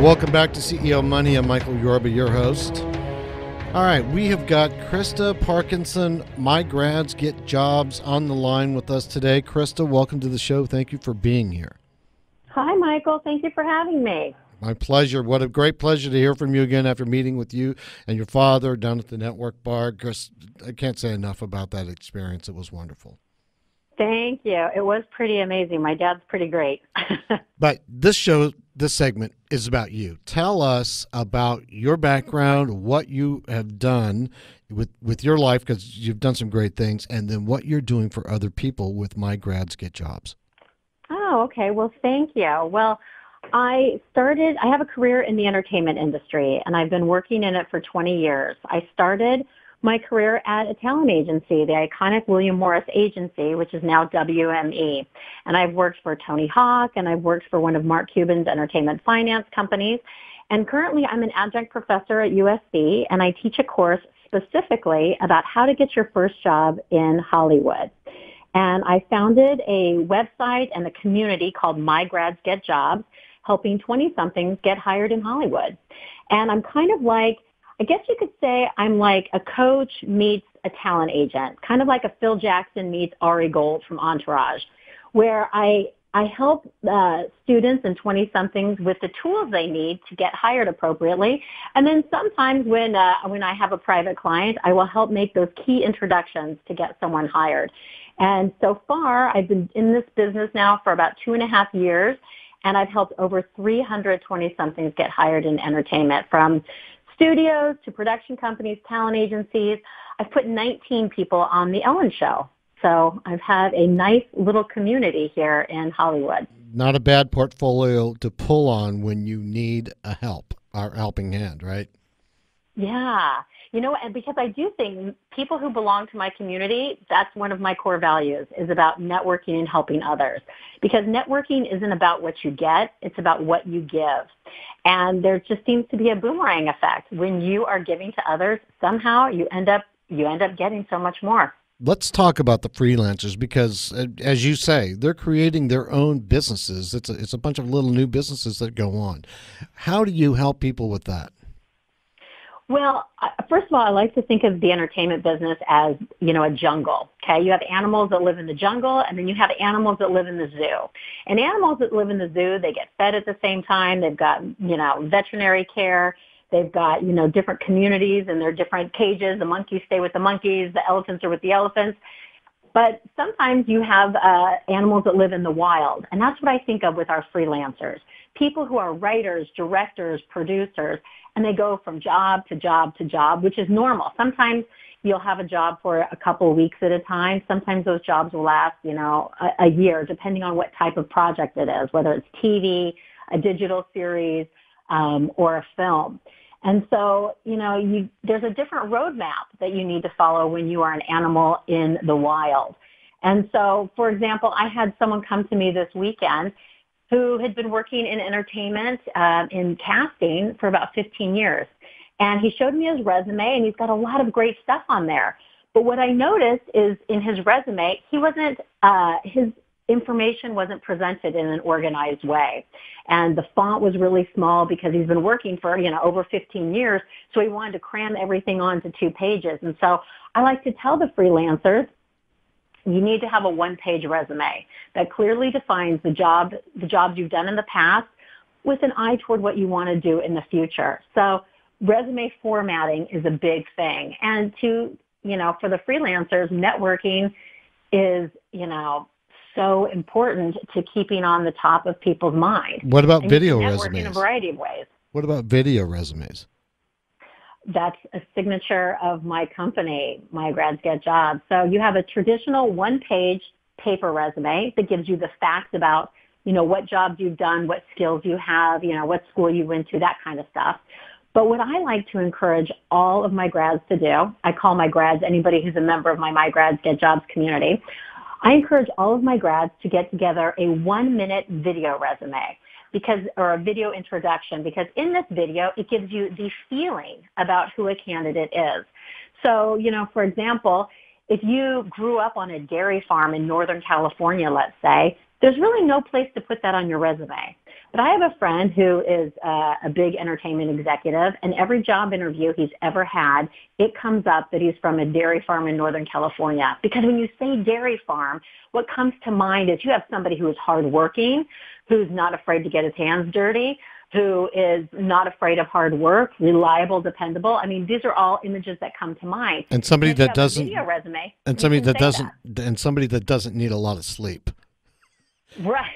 Welcome back to CEO Money. I'm Michael Yorba, your host. All right, we have got Krista Parkinson, My Grads Get Jobs, on the line with us today. Krista, welcome to the show. Thank you for being here. Hi, Michael. Thank you for having me. My pleasure. What a great pleasure to hear from you again after meeting with you and your father down at the network bar. Chris, I can't say enough about that experience. It was wonderful. Thank you. It was pretty amazing. My dad's pretty great. But this segment is about you. Tell us about your background, what you have done with your life, because you've done some great things, and then what you're doing for other people with My Grads Get Jobs. Oh, okay. Well, thank you. Well, I have a career in the entertainment industry, and I've been working in it for 20 years. I started my career at a talent agency, the iconic William Morris Agency, which is now WME. And I've worked for Tony Hawk, and I've worked for one of Mark Cuban's entertainment finance companies. And currently I'm an adjunct professor at USC, and I teach a course specifically about how to get your first job in Hollywood. And I founded a website and a community called My Grads Get Jobs, helping 20-somethings get hired in Hollywood. And I'm kind of like, I guess you could say I'm like a coach meets a talent agent, kind of like a Phil Jackson meets Ari Gold from Entourage, where I help students and 20-somethings with the tools they need to get hired appropriately. And then sometimes when I have a private client, I will help make those key introductions to get someone hired. And so far, I've been in this business now for about 2.5 years, and I've helped over 300 20-somethings get hired in entertainment, from studios to production companies, talent agencies. I've put 19 people on The Ellen Show. So I've had a nice little community here in Hollywood. Not a bad portfolio to pull on when you need a helping hand, right? Yeah. And because I do think people who belong to my community, that's one of my core values, is about networking and helping others. Because networking isn't about what you get, it's about what you give. And there just seems to be a boomerang effect. When you are giving to others, somehow you end up getting so much more. Let's talk about the freelancers, because, as you say, they're creating their own businesses. It's a bunch of little new businesses that go on. How do you help people with that? Well, first of all, I like to think of the entertainment business as, a jungle. Okay, you have animals that live in the jungle, and then you have animals that live in the zoo. And animals that live in the zoo, they get fed at the same time. They've got, veterinary care. They've got, different communities and their different cages. The monkeys stay with the monkeys. The elephants are with the elephants. But sometimes you have animals that live in the wild. And that's what I think of with our freelancers. People who are writers, directors, producers, and they go from job to job to job, which is normal. Sometimes you'll have a job for a couple of weeks at a time. Sometimes those jobs will last, a year, depending on what type of project it is, whether it's TV, a digital series, or a film. And so, there's a different roadmap that you need to follow when you are an animal in the wild. And so, for example, I had someone come to me this weekend who had been working in entertainment, in casting for about 15 years. And he showed me his resume, and he's got a lot of great stuff on there. But what I noticed is in his resume, his information wasn't presented in an organized way. And the font was really small because he's been working for, over 15 years. So he wanted to cram everything onto 2 pages. And so I like to tell the freelancers, you need to have a 1-page resume that clearly defines the jobs you've done in the past with an eye toward what you want to do in the future. So resume formatting is a big thing. And for the freelancers, networking is, so important to keeping on the top of people's mind. What about video resumes? resumes? In a variety of ways. What about video resumes? That's a signature of my company, My Grads Get Jobs. So you have a traditional 1-page paper resume that gives you the facts about, what jobs you've done, what skills you have, what school you went to, that kind of stuff. But what I like to encourage all of my grads to do, I call my grads anybody who's a member of my Grads Get Jobs community. I encourage all of my grads to get together a 1-minute video resume or a video introduction, because in this video, it gives you the feeling about who a candidate is. So, for example, if you grew up on a dairy farm in Northern California, let's say, there's really no place to put that on your resume. But I have a friend who is a big entertainment executive, and every job interview he's ever had, it comes up that he's from a dairy farm in Northern California. Because when you say dairy farm, what comes to mind is you have somebody who is hardworking, who's not afraid to get his hands dirty, who is not afraid of hard work, reliable, dependable. I mean, these are all images that come to mind. And somebody that doesn't, video resume, and somebody that doesn't, and somebody that doesn't need a lot of sleep. Right,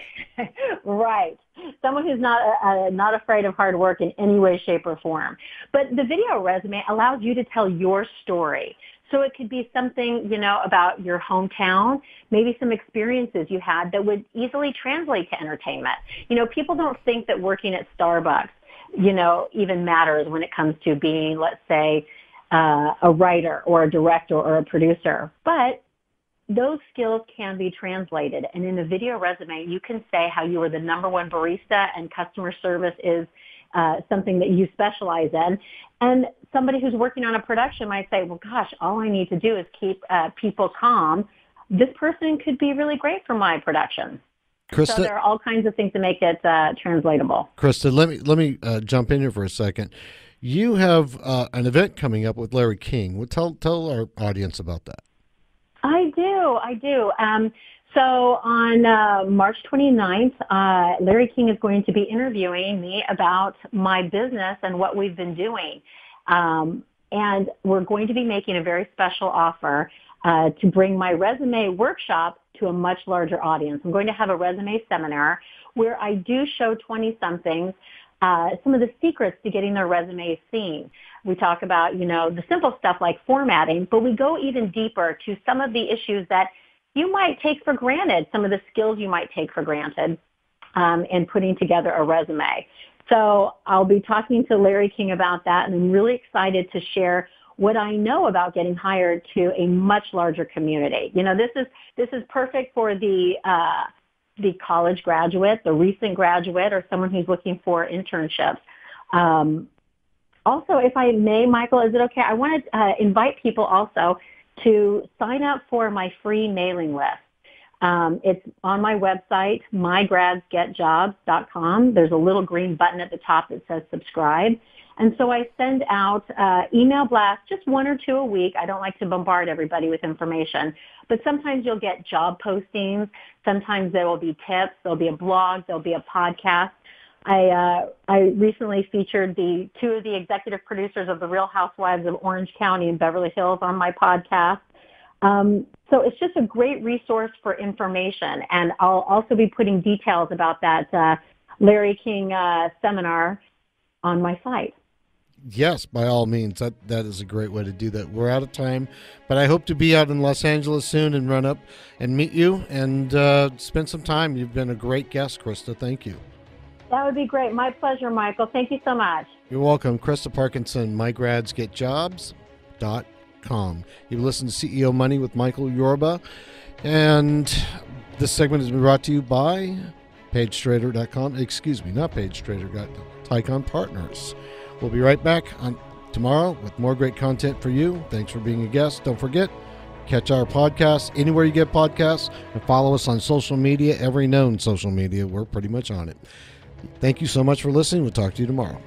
right. Someone who's not afraid of hard work in any way, shape, or form. But the video resume allows you to tell your story. So it could be something, about your hometown, maybe some experiences you had that would easily translate to entertainment. People don't think that working at Starbucks, even matters when it comes to being, let's say, a writer or a director or a producer. But those skills can be translated. And in a video resume, you can say how you were the number one barista and customer service is something that you specialize in. And somebody who's working on a production might say, well, gosh, all I need to do is keep people calm. This person could be really great for my production. Krista, so there are all kinds of things to make it translatable. Krista, let me jump in here for a second. You have an event coming up with Larry King. Tell our audience about that. I do. So on March 29th, Larry King is going to be interviewing me about my business and what we've been doing. And we're going to be making a very special offer to bring my resume workshop to a much larger audience. I'm going to have a resume seminar where I do show 20-somethings some of the secrets to getting their resumes seen. We talk about, the simple stuff like formatting, but we go even deeper to some of the issues that you might take for granted, some of the skills you might take for granted in putting together a resume. So I'll be talking to Larry King about that, and I'm really excited to share what I know about getting hired to a much larger community. This is perfect for the college graduate, the recent graduate, or someone who's looking for internships. Also, if I may, Michael, is it okay? I want to invite people also to sign up for my free mailing list. It's on my website, mygradsgetjobs.com. There's a little green button at the top that says subscribe. And so I send out email blasts, just one or two a week. I don't like to bombard everybody with information. But sometimes you'll get job postings. Sometimes there will be tips. There'll be a blog. There'll be a podcast. I recently featured two of the executive producers of The Real Housewives of Orange County in Beverly Hills on my podcast. So it's just a great resource for information. And I'll also be putting details about that Larry King seminar on my site. Yes, by all means. That is a great way to do that. We're out of time, but I hope to be out in Los Angeles soon and run up and meet you and spend some time. You've been a great guest, Krista. Thank you. That would be great. My pleasure, Michael. Thank you so much. You're welcome. Krista Parkinson, mygradsgetjobs.com. You listen to CEO Money with Michael Yorba, and this segment has been brought to you by PageStrader.com. Excuse me, not PageStrader, Tycon Partners. We'll be right back on tomorrow with more great content for you. Thanks for being a guest. Don't forget, catch our podcast anywhere you get podcasts, and follow us on social media, every known social media. We're pretty much on it. Thank you so much for listening. We'll talk to you tomorrow.